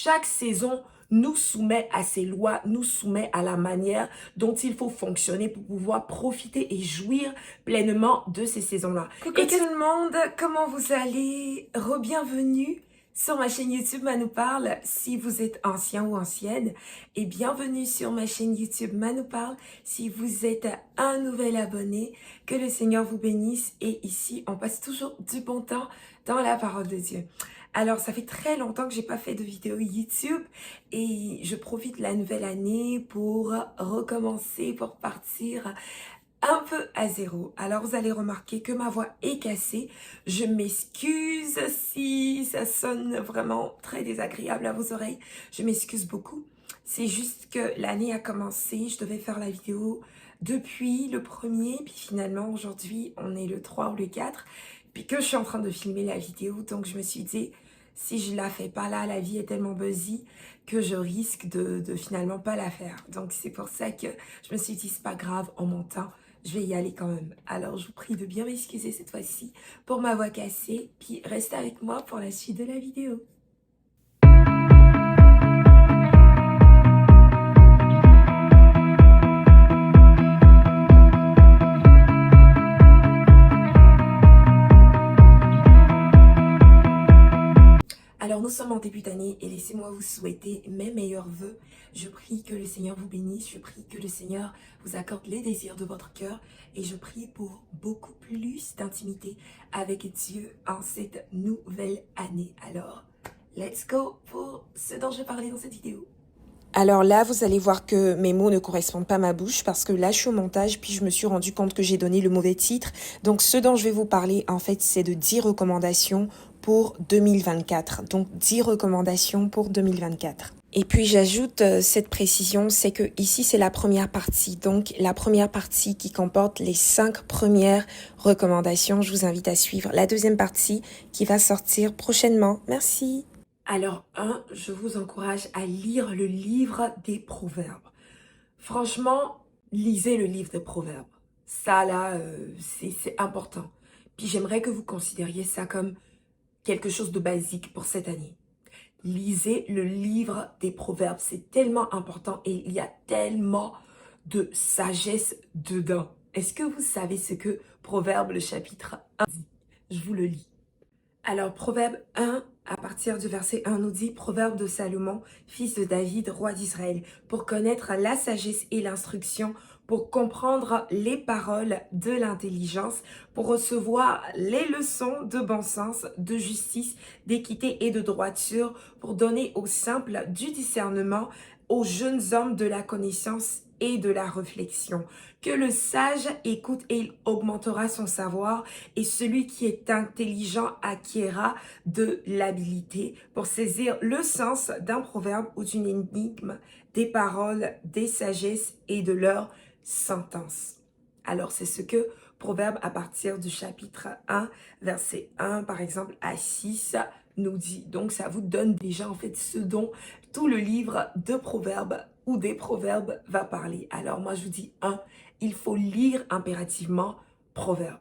chaque saison nous soumet à ses lois, nous soumet à la manière dont il faut fonctionner pour pouvoir profiter et jouir pleinement de ces saisons-là. Coucou tout le monde, comment vous allez? Re-bienvenue sur ma chaîne YouTube Manou Parle si vous êtes ancien ou ancienne, et bienvenue sur ma chaîne YouTube Manou Parle si vous êtes un nouvel abonné. Que le Seigneur vous bénisse, et ici on passe toujours du bon temps dans la parole de Dieu. Alors ça fait très longtemps que j'ai pas fait de vidéo YouTube et je profite de la nouvelle année pour recommencer, pour partir un peu à zéro. Alors vous allez remarquer que ma voix est cassée. Je m'excuse si ça sonne vraiment très désagréable à vos oreilles. Je m'excuse beaucoup. C'est juste que l'année a commencé. Je devais faire la vidéo depuis le 1er. Puis finalement aujourd'hui on est le 3 ou le 4. Puis que je suis en train de filmer la vidéo. Donc je me suis dit, si je la fais pas là, la vie est tellement busy que je risque de finalement pas la faire. Donc c'est pour ça que je me suis dit, c'est pas grave, en montant je vais y aller quand même. Alors, je vous prie de bien m'excuser cette fois-ci pour ma voix cassée. Puis, restez avec moi pour la suite de la vidéo. Alors, nous sommes en début d'année et laissez-moi vous souhaiter mes meilleurs vœux. Je prie que le Seigneur vous bénisse, je prie que le Seigneur vous accorde les désirs de votre cœur et je prie pour beaucoup plus d'intimité avec Dieu en cette nouvelle année. Alors, let's go pour ce dont je vais parler dans cette vidéo. Alors là, vous allez voir que mes mots ne correspondent pas à ma bouche parce que là, je suis au montage, puis je me suis rendu compte que j'ai donné le mauvais titre. Donc, ce dont je vais vous parler, en fait, c'est de 10 recommandations pour 2024. Donc, 10 recommandations pour 2024. Et puis, j'ajoute cette précision, c'est que ici, c'est la première partie. Donc, la première partie qui comporte les 5 premières recommandations. Je vous invite à suivre la deuxième partie qui va sortir prochainement. Merci. Alors, je vous encourage à lire le livre des Proverbes. Franchement, lisez le livre des Proverbes. Ça, là, c'est important. Puis j'aimerais que vous considériez ça comme quelque chose de basique pour cette année. Lisez le livre des Proverbes. C'est tellement important et il y a tellement de sagesse dedans. Est-ce que vous savez ce que Proverbe, le chapitre 1 dit? Je vous le lis. Alors, Proverbe 1, à partir du verset 1, nous dit « Proverbe de Salomon, fils de David, roi d'Israël, pour connaître la sagesse et l'instruction, pour comprendre les paroles de l'intelligence, pour recevoir les leçons de bon sens, de justice, d'équité et de droiture, pour donner aux simples du discernement, aux jeunes hommes de la connaissance et de la réflexion. Que le sage écoute et il augmentera son savoir, et celui qui est intelligent acquérera de l'habileté pour saisir le sens d'un proverbe ou d'une énigme, des paroles, des sagesses et de leurs sentences. Alors, c'est ce que Proverbe à partir du chapitre 1, verset 1, par exemple, à 6, nous dit. Donc, ça vous donne déjà en fait ce dont tout le livre de Proverbes ou des Proverbes va parler. Alors, moi, je vous dis 1, il faut lire impérativement Proverbes.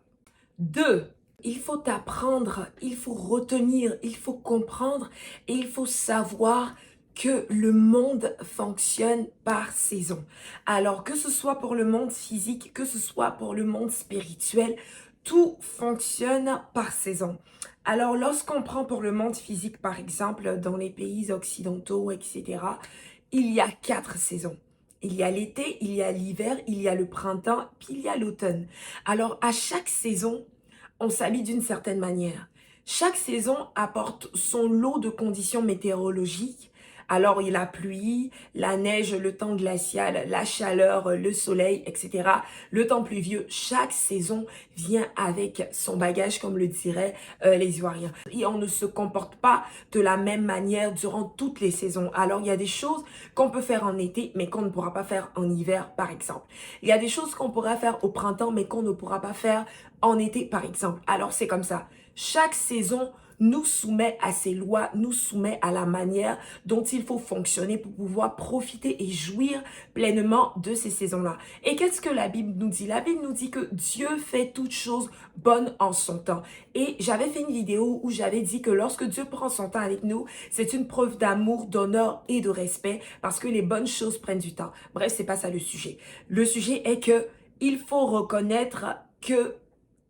2, il faut apprendre, il faut retenir, il faut comprendre et il faut savoir que le monde fonctionne par saison. Alors que ce soit pour le monde physique, que ce soit pour le monde spirituel, tout fonctionne par saison. Alors lorsqu'on prend pour le monde physique, par exemple, dans les pays occidentaux, etc., il y a 4 saisons. Il y a l'été, il y a l'hiver, il y a le printemps, puis il y a l'automne. Alors à chaque saison, on s'habille d'une certaine manière. Chaque saison apporte son lot de conditions météorologiques. Alors, il y a la pluie, la neige, le temps glacial, la chaleur, le soleil, etc. Le temps pluvieux, chaque saison vient avec son bagage, comme le diraient les Ivoiriens. Et on ne se comporte pas de la même manière durant toutes les saisons. Alors, il y a des choses qu'on peut faire en été, mais qu'on ne pourra pas faire en hiver, par exemple. Il y a des choses qu'on pourra faire au printemps, mais qu'on ne pourra pas faire en été, par exemple. Alors, c'est comme ça. Chaque saison nous soumet à ses lois, nous soumet à la manière dont il faut fonctionner pour pouvoir profiter et jouir pleinement de ces saisons-là. Et qu'est-ce que la Bible nous dit? La Bible nous dit que Dieu fait toutes choses bonnes en son temps. Et j'avais fait une vidéo où j'avais dit que lorsque Dieu prend son temps avec nous, c'est une preuve d'amour, d'honneur et de respect parce que les bonnes choses prennent du temps. Bref, c'est pas ça le sujet. Le sujet est que il faut reconnaître que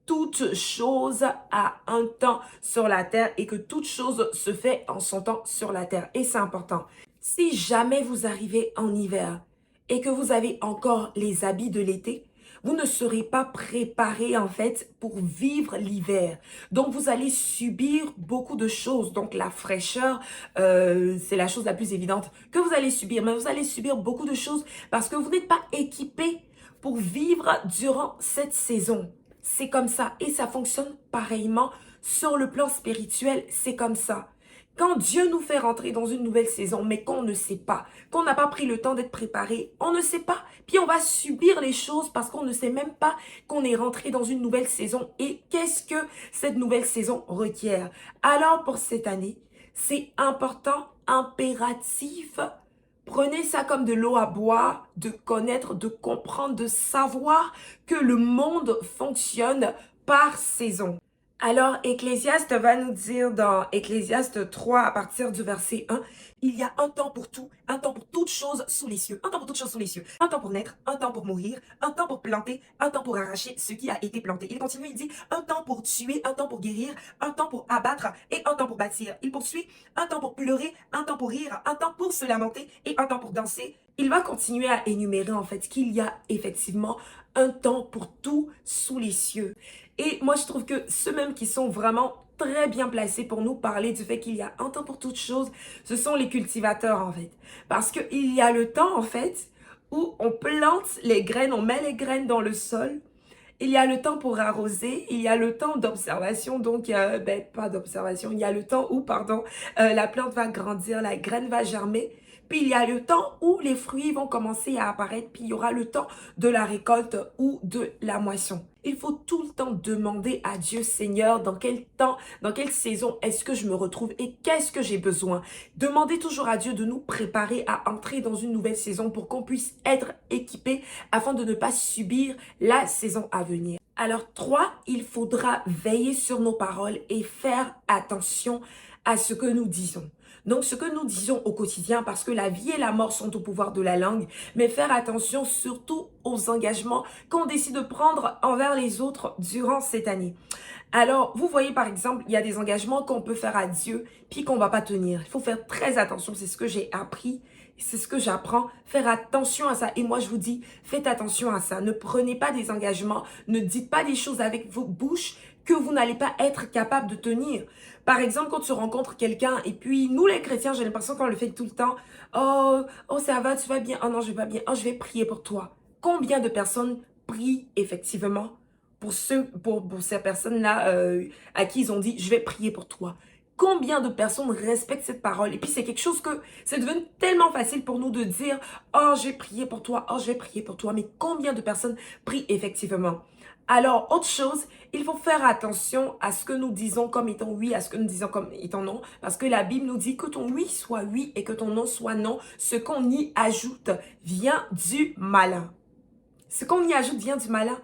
toute chose a un temps sur la terre et que toute chose se fait en son temps sur la terre. Et c'est important. Si jamais vous arrivez en hiver et que vous avez encore les habits de l'été, vous ne serez pas préparé en fait pour vivre l'hiver. Donc vous allez subir beaucoup de choses. Donc la fraîcheur, c'est la chose la plus évidente que vous allez subir. Mais vous allez subir beaucoup de choses parce que vous n'êtes pas équipé pour vivre durant cette saison. C'est comme ça et ça fonctionne pareillement sur le plan spirituel, c'est comme ça. Quand Dieu nous fait rentrer dans une nouvelle saison, mais qu'on ne sait pas, qu'on n'a pas pris le temps d'être préparé, on ne sait pas. Puis on va subir les choses parce qu'on ne sait même pas qu'on est rentré dans une nouvelle saison et qu'est-ce que cette nouvelle saison requiert. Alors pour cette année, c'est important, impératif. Prenez ça comme de l'eau à boire, de connaître, de comprendre, de savoir que le monde fonctionne par saison. Alors, Ecclésiaste va nous dire dans Ecclésiaste 3 à partir du verset 1, il y a un temps pour tout, un temps pour toutes choses sous les cieux, un temps pour toutes choses sous les cieux, un temps pour naître, un temps pour mourir, un temps pour planter, un temps pour arracher ce qui a été planté. Il continue, il dit un temps pour tuer, un temps pour guérir, un temps pour abattre et un temps pour bâtir. Il poursuit un temps pour pleurer, un temps pour rire, un temps pour se lamenter et un temps pour danser. Il va continuer à énumérer en fait qu'il y a effectivement un temps pour tout sous les cieux. Et moi, je trouve que ceux mêmes qui sont vraiment très bien placés pour nous parler du fait qu'il y a un temps pour toutes choses, ce sont les cultivateurs en fait. Parce qu'il y a le temps en fait où on plante les graines, on met les graines dans le sol. Il y a le temps pour arroser, il y a le temps d'observation, donc pas d'observation, il y a le temps où, la plante va grandir, la graine va germer. Puis il y a le temps où les fruits vont commencer à apparaître, puis il y aura le temps de la récolte ou de la moisson. Il faut tout le temps demander à Dieu, Seigneur, dans quel temps, dans quelle saison est-ce que je me retrouve et qu'est-ce que j'ai besoin. Demandez toujours à Dieu de nous préparer à entrer dans une nouvelle saison pour qu'on puisse être équipé afin de ne pas subir la saison à venir. Alors 3, il faudra veiller sur nos paroles et faire attention à ce que nous disons. Donc, ce que nous disons au quotidien, parce que la vie et la mort sont au pouvoir de la langue, mais faire attention surtout aux engagements qu'on décide de prendre envers les autres durant cette année. Alors, vous voyez par exemple, il y a des engagements qu'on peut faire à Dieu, puis qu'on va pas tenir. Il faut faire très attention, c'est ce que j'ai appris. C'est ce que j'apprends, faire attention à ça. Et moi, je vous dis, faites attention à ça. Ne prenez pas des engagements, ne dites pas des choses avec vos bouches que vous n'allez pas être capable de tenir. Par exemple, quand tu rencontres quelqu'un, et puis nous les chrétiens, j'ai l'impression qu'on le fait tout le temps. Oh, ça va, tu vas bien. Oh non, je vais pas bien. Oh, je vais prier pour toi. Combien de personnes prient effectivement pour ces personnes-là à qui ils ont dit, je vais prier pour toi? Combien de personnes respectent cette parole? Et puis c'est quelque chose que c'est devenu tellement facile pour nous de dire, oh, je vais prier pour toi, oh, je vais prier pour toi. Mais combien de personnes prient effectivement? Alors, autre chose, il faut faire attention à ce que nous disons comme étant oui, à ce que nous disons comme étant non. Parce que la Bible nous dit que ton oui soit oui et que ton non soit non. Ce qu'on y ajoute vient du malin. Ce qu'on y ajoute vient du malin.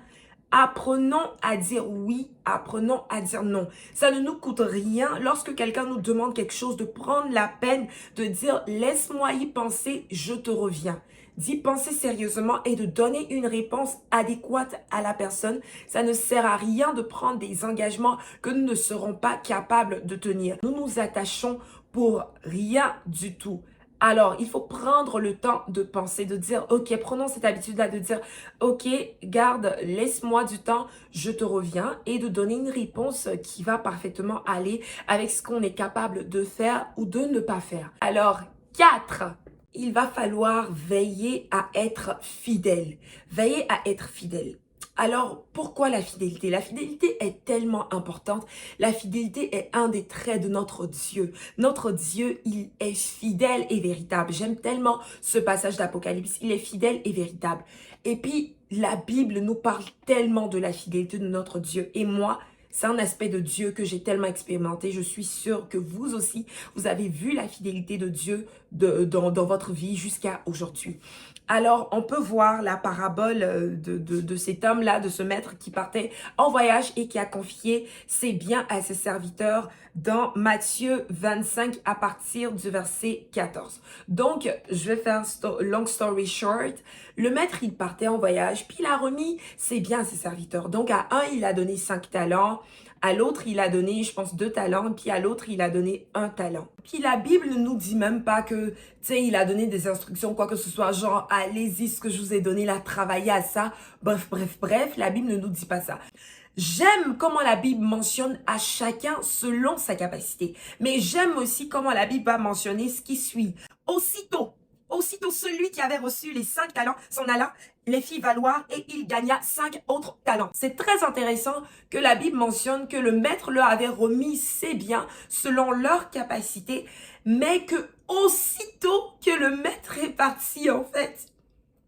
Apprenons à dire oui, apprenons à dire non. Ça ne nous coûte rien lorsque quelqu'un nous demande quelque chose de prendre la peine de dire « laisse-moi y penser, je te reviens ». D'y penser sérieusement et de donner une réponse adéquate à la personne. Ça ne sert à rien de prendre des engagements que nous ne serons pas capables de tenir. Nous nous attachons pour rien du tout. Alors, il faut prendre le temps de penser, de dire, ok, prenons cette habitude-là de dire, ok, garde, laisse-moi du temps, je te reviens, et de donner une réponse qui va parfaitement aller avec ce qu'on est capable de faire ou de ne pas faire. Alors, 4, il va falloir veiller à être fidèle. Veiller à être fidèle. Alors, pourquoi la fidélité? La fidélité est tellement importante. La fidélité est un des traits de notre Dieu. Notre Dieu, il est fidèle et véritable. J'aime tellement ce passage d'Apocalypse. Il est fidèle et véritable. Et puis, la Bible nous parle tellement de la fidélité de notre Dieu. Et moi, C'est un aspect de Dieu que j'ai tellement expérimenté. Je suis sûre que vous aussi, vous avez vu la fidélité de Dieu dans votre vie jusqu'à aujourd'hui. Alors, on peut voir la parabole de cet homme-là, de ce maître qui partait en voyage et qui a confié ses biens à ses serviteurs dans Matthieu 25 à partir du verset 14. Donc, je vais faire long story short. Le maître, il partait en voyage, puis il a remis ses biens à ses serviteurs. Donc, à un, il a donné 5 talents. À l'autre, il a donné, je pense, 2 talents. Puis à l'autre, il a donné 1 talent. Puis la Bible ne nous dit même pas que, tu sais, il a donné des instructions, quoi que ce soit, genre, allez-y, ce que je vous ai donné là, travaillez à ça. Bref, la Bible ne nous dit pas ça. J'aime comment la Bible mentionne à chacun selon sa capacité. Mais j'aime aussi comment la Bible va mentionner ce qui suit. Aussitôt celui qui avait reçu les 5 talents s'en alla, les fit valoir et il gagna 5 autres talents. C'est très intéressant que la Bible mentionne que le maître leur avait remis ses biens selon leur capacité, mais que aussitôt que le maître est parti, en fait,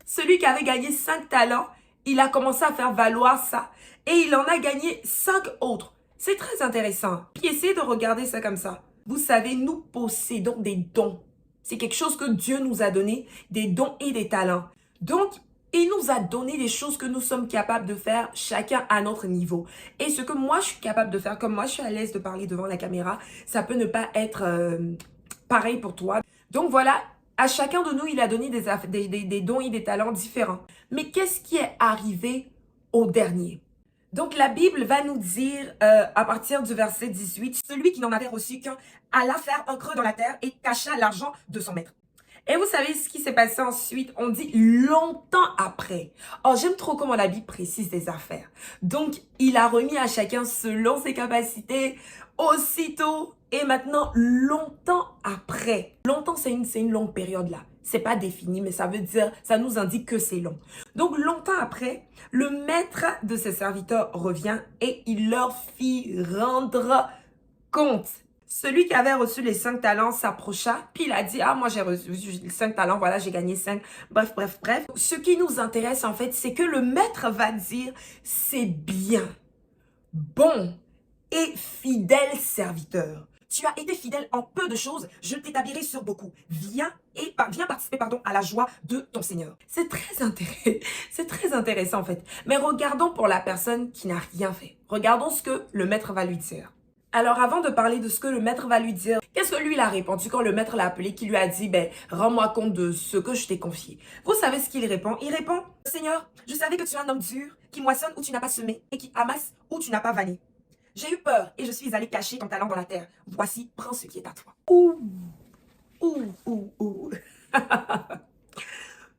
celui qui avait gagné 5 talents, il a commencé à faire valoir ça et il en a gagné 5 autres. C'est très intéressant. Puis essayez de regarder ça comme ça. Vous savez, nous possédons des dons. C'est quelque chose que Dieu nous a donné, des dons et des talents. Donc, il nous a donné des choses que nous sommes capables de faire chacun à notre niveau. Et ce que moi, je suis capable de faire, comme moi, je suis à l'aise de parler devant la caméra, ça peut ne pas être pareil pour toi. Donc voilà, à chacun de nous, il a donné des dons et des talents différents. Mais qu'est-ce qui est arrivé au dernier? Donc, la Bible va nous dire, à partir du verset 18, « Celui qui n'en avait reçu qu'un alla faire un creux dans la terre et cacha l'argent de son maître. » Et vous savez ce qui s'est passé ensuite? On dit longtemps après. Oh, j'aime trop comment la Bible précise des affaires. Donc, il a remis à chacun selon ses capacités, aussitôt, et maintenant, longtemps après. Longtemps, c'est une longue période là. C'est pas défini, mais ça veut dire, ça nous indique que c'est long. Donc, longtemps après, le maître de ses serviteurs revient et il leur fit rendre compte. Celui qui avait reçu les 5 talents s'approcha, puis il a dit, ah, moi j'ai reçu les 5 talents, voilà, j'ai gagné 5. Bref. Ce qui nous intéresse en fait, c'est que le maître va dire, c'est bien, bon et fidèle serviteur. Tu as été fidèle en peu de choses, je t'établirai sur beaucoup. Viens participer à la joie de ton Seigneur. C'est très intéressant en fait. Mais regardons pour la personne qui n'a rien fait. Regardons ce que le maître va lui dire. Alors avant de parler de ce que le maître va lui dire, qu'est-ce que lui il a répondu quand le maître l'a appelé, qui lui a dit, rends-moi compte de ce que je t'ai confié. Vous savez ce qu'il répond? Il répond, Seigneur, je savais que tu es un homme dur, qui moissonne où tu n'as pas semé et qui amasse où tu n'as pas vanné. J'ai eu peur et je suis allé cacher ton talent dans la terre. Voici, prends ce qui est à toi. Ouh.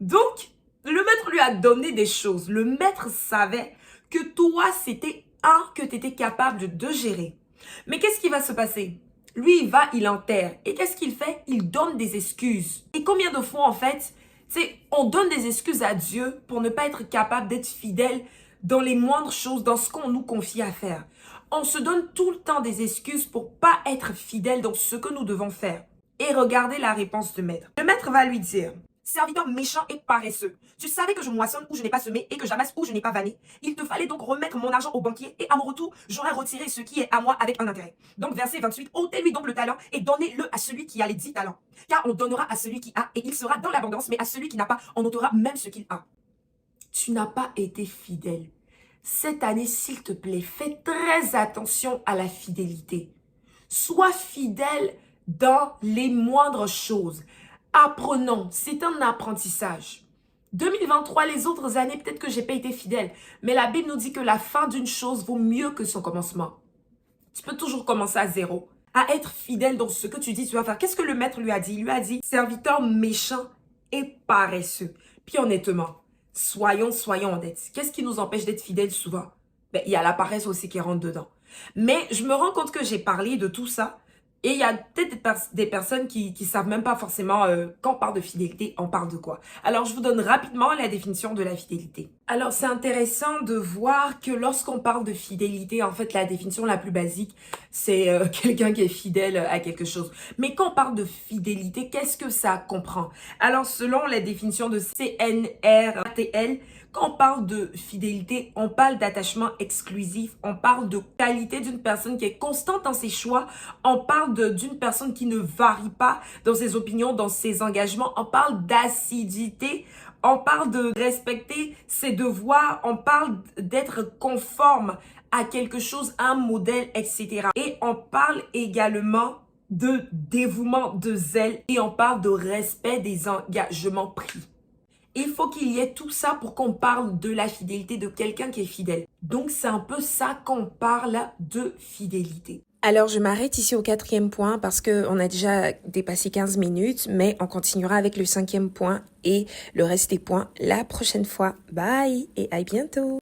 Donc, le maître lui a donné des choses. Le maître savait que toi, c'était que tu étais capable de gérer. Mais qu'est-ce qui va se passer? Lui, il enterre. Et qu'est-ce qu'il fait? Il donne des excuses. Et combien de fois, en fait, on donne des excuses à Dieu pour ne pas être capable d'être fidèle dans les moindres choses, dans ce qu'on nous confie à faire. On se donne tout le temps des excuses pour pas être fidèle dans ce que nous devons faire. Et regardez la réponse du maître. Le maître va lui dire, serviteur méchant et paresseux, tu savais que je moissonne où je n'ai pas semé et que j'amasse où je n'ai pas vanné. Il te fallait donc remettre mon argent au banquier et à mon retour, j'aurais retiré ce qui est à moi avec un intérêt. Donc verset 28, ôtez-lui donc le talent et donnez-le à celui qui a les 10 talents. Car on donnera à celui qui a et il sera dans l'abondance, mais à celui qui n'a pas, on ôtera même ce qu'il a. Tu n'as pas été fidèle. Cette année, s'il te plaît, fais très attention à la fidélité. Sois fidèle dans les moindres choses. Apprenons, c'est un apprentissage. 2023, les autres années, peut-être que j'ai pas été fidèle. Mais la Bible nous dit que la fin d'une chose vaut mieux que son commencement. Tu peux toujours commencer à zéro. À être fidèle dans ce que tu dis tu vas faire. Qu'est-ce que le maître lui a dit? Il lui a dit, serviteur méchant et paresseux. Puis honnêtement, soyons honnêtes. Qu'est-ce qui nous empêche d'être fidèles souvent? Il y a la paresse aussi qui rentre dedans. Mais je me rends compte que j'ai parlé de tout ça. Et il y a peut-être des personnes qui savent même pas forcément quand on parle de fidélité, on parle de quoi. Alors, je vous donne rapidement la définition de la fidélité. Alors, c'est intéressant de voir que lorsqu'on parle de fidélité, en fait, la définition la plus basique, c'est quelqu'un qui est fidèle à quelque chose. Mais quand on parle de fidélité, qu'est-ce que ça comprend? Alors, selon la définition de CNRATL, quand on parle de fidélité, on parle d'attachement exclusif, on parle de qualité d'une personne qui est constante dans ses choix, on parle d'une personne qui ne varie pas dans ses opinions, dans ses engagements, on parle d'assiduité. On parle de respecter ses devoirs, on parle d'être conforme à quelque chose, à un modèle, etc. Et on parle également de dévouement, de zèle et on parle de respect des engagements pris. Il faut qu'il y ait tout ça pour qu'on parle de la fidélité de quelqu'un qui est fidèle. Donc, c'est un peu ça qu'on parle de fidélité. Alors, je m'arrête ici au 4e point parce qu'on a déjà dépassé 15 minutes, mais on continuera avec le 5e point et le reste des points la prochaine fois. Bye et à bientôt!